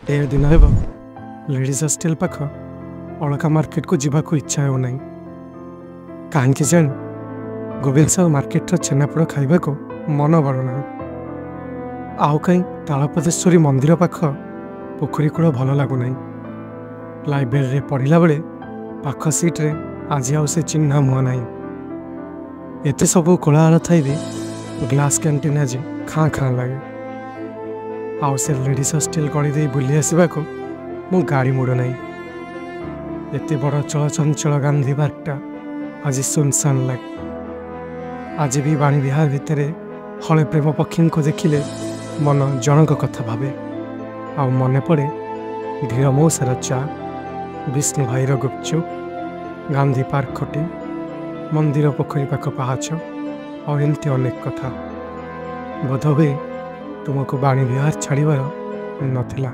ढेर दिन हेब लेडीज हॉस्टेल पाख अलका मार्केट को जीवा को इच्छा हो नहीं कहीं जान गोविंद साहु मार्केट छेनापोड़ खाइबा को मन बड़ना आउ कहीं तालपदेश्वरी मंदिर पाख पोखरी कूल भल लगुना लाइब्रेरी पढ़ला बेले पाख सीट्रे आज आउ से चिन्ह मुह ना एत सब कोलाहल थी भी ग्लास कैंटीन आज खाँ खाँ लगे आउ से लेडीज हॉस्टेल गली दे बुली आसवा को मु गाड़ी मुड़ ना एत बड़ चलचंचल गांधी पार्कटा आज सुनसान लगे आज भी बाणी विहार भितर हले प्रेम पक्षी को देखिले मन जनक कथा भावे आ मन पड़े धीर मौसार चा विष्णु भाईर गुपचुप गांधी पार्क खटी मंदिर पोखरी पाख पाहाच और एमती अनेक कथा बोध हुए तुमको बाणी विहार छाड़बार नथिला।